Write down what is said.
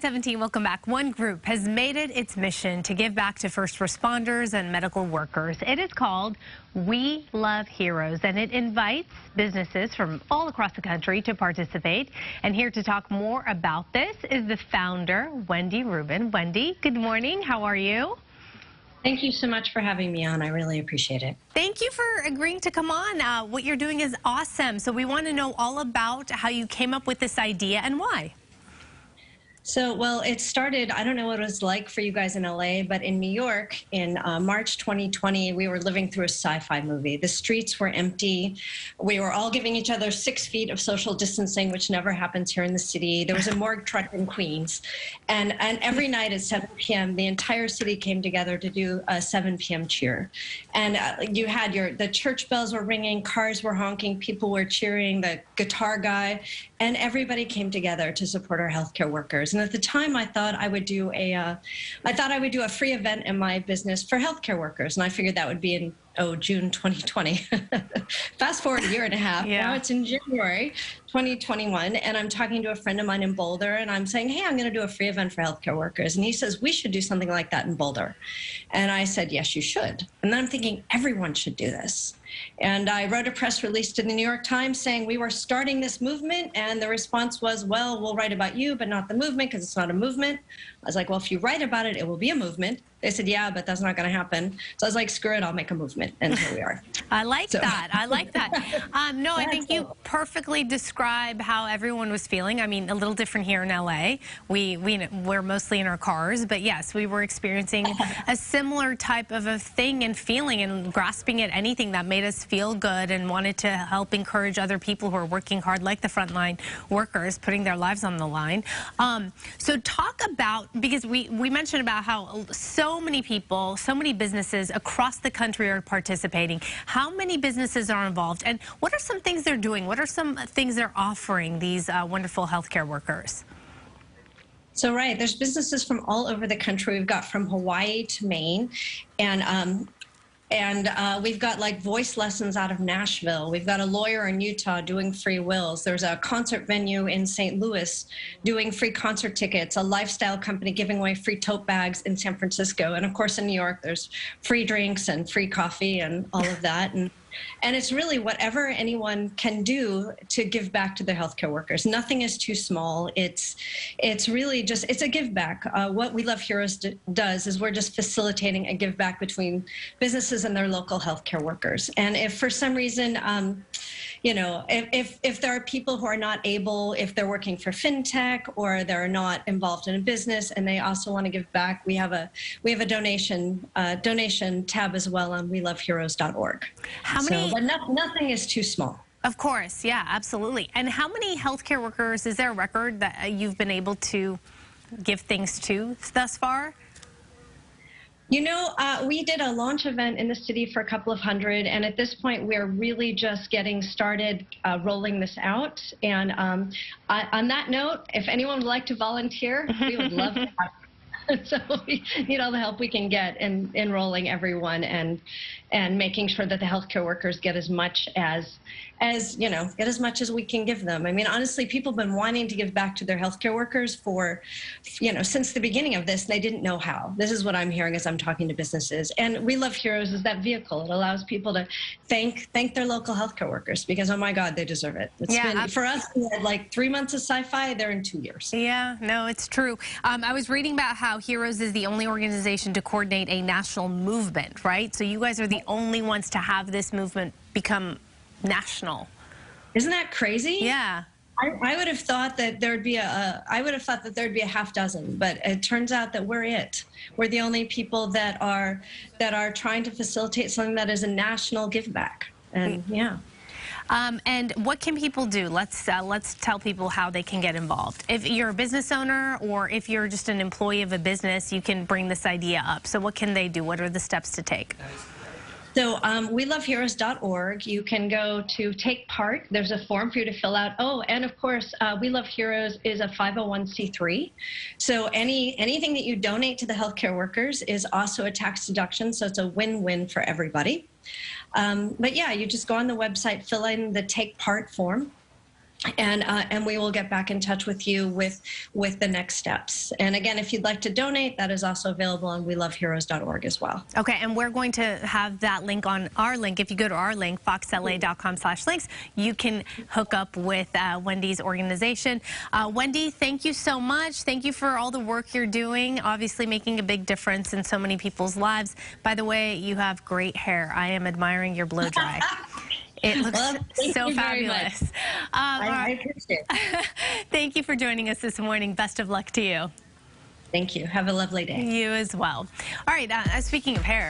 17, welcome back. One group has made it its mission to give back to first responders and medical workers. It is called We Love Heroes, and it invites businesses from all across the country to participate. And here to talk more about this is the founder, Wendy Rubin. Wendy, good morning. How are you? Thank you so much for having me on. I really appreciate it. Thank you for agreeing to come on. What you're doing is awesome. So we want to know all about how you came up with this idea and why. So, well, it started, I don't know what it was like for you guys in LA, but in New York in March 2020, we were living through a sci-fi movie. The streets were empty. We were all giving each other 6 feet of social distancing, which never happens here in the city. There was a morgue truck in Queens. And every night at 7 p.m., the entire city came together to do a 7 p.m. cheer. And you had the church bells were ringing, cars were honking, people were cheering, the guitar guy, and everybody came together to support our healthcare workers. And at the time, I thought I would do a free event in my business for healthcare workers, and I figured that would be in June 2020. Fast forward a year and a half. Yeah. Now it's in January 2021, and I'm talking to a friend of mine in Boulder, and I'm saying, hey, I'm going to do a free event for healthcare workers. And he says, we should do something like that in Boulder. And I said, yes, you should. And then I'm thinking, everyone should do this. And I wrote a press release to the New York Times saying we were starting this movement, and the response was, well, we'll write about you, but not the movement, because it's not a movement. I was like, well, if you write about it, it will be a movement. They said, yeah, but that's not going to happen. So I was like, screw it, I'll make a movement. And here we are. I like that. I like that. No, I think you perfectly describe how everyone was feeling. I mean, a little different here in LA. We're mostly in our cars, but yes, we were experiencing a similar type of a thing and feeling and grasping at anything that made us feel good and wanted to help encourage other people who are working hard, like the frontline workers, putting their lives on the line. So talk about, because we mentioned about how so many people, so many businesses across the country are participating. How many businesses are involved, and what are some things they're doing? What are some things they're offering these wonderful healthcare workers? So, right, there's businesses from all over the country. We've got from Hawaii to Maine, and we've got like voice lessons out of Nashville. We've got a lawyer in Utah doing free wills. There's a concert venue in St. Louis doing free concert tickets, a lifestyle company giving away free tote bags in San Francisco. And of course, in New York, there's free drinks and free coffee and all of that. And it's really whatever anyone can do to give back to their healthcare workers. Nothing is too small. It's really just, it's a give back. What We Love Heroes does is we're just facilitating a give back between businesses and their local healthcare workers. And if for some reason, you know, if there are people who are not able, if they're working for fintech or they're not involved in a business and they also want to give back, we have a donation tab as well on weloveheroes.org. But nothing is too small. Of course, yeah, absolutely. And how many healthcare workers, is there a record that you've been able to give things to thus far? You know, we did a launch event in the city for a couple of hundred, and at this point, we're really just getting started rolling this out. And on that note, if anyone would like to volunteer, we would love to have you. So we need all the help we can get in enrolling everyone and making sure that the healthcare workers get as much as we can give them. I mean, honestly, people have been wanting to give back to their healthcare workers for, since the beginning of this. They didn't know how. This is what I'm hearing as I'm talking to businesses. And We Love Heroes is that vehicle. It allows people to thank their local healthcare workers because, oh my God, they deserve it. For us, we had like 3 months of sci-fi. They're in 2 years. Yeah, no, it's true. I was reading about how Heroes is the only organization to coordinate a national movement, right? So you guys are the only ones to have this movement become national. Isn't that crazy? Yeah. I would have thought that there'd be a half dozen, but it turns out that we're it. We're the only people that are trying to facilitate something that is a national give back. And yeah. And what can people do? Let's tell people how they can get involved. If you're a business owner or if you're just an employee of a business, you can bring this idea up. So what can they do? What are the steps to take? So weloveheroes.org. You can go to take part. There's a form for you to fill out. Oh, and of course, We Love Heroes is a 501c3. So anything that you donate to the healthcare workers is also a tax deduction. So it's a win-win for everybody. But yeah, you just go on the website, fill in the take part form. And we will get back in touch with you with the next steps. And again, if you'd like to donate, that is also available on weloveheroes.org as well. Okay, and we're going to have that link on our link. If you go to our link, foxla.com/links, you can hook up with Wendy's organization. Wendy, thank you so much. Thank you for all the work you're doing, obviously making a big difference in so many people's lives. By the way, you have great hair. I am admiring your blow dry. It looks so fabulous. I appreciate it. Thank you for joining us this morning. Best of luck to you. Thank you. Have a lovely day. You as well. All right, speaking of hair.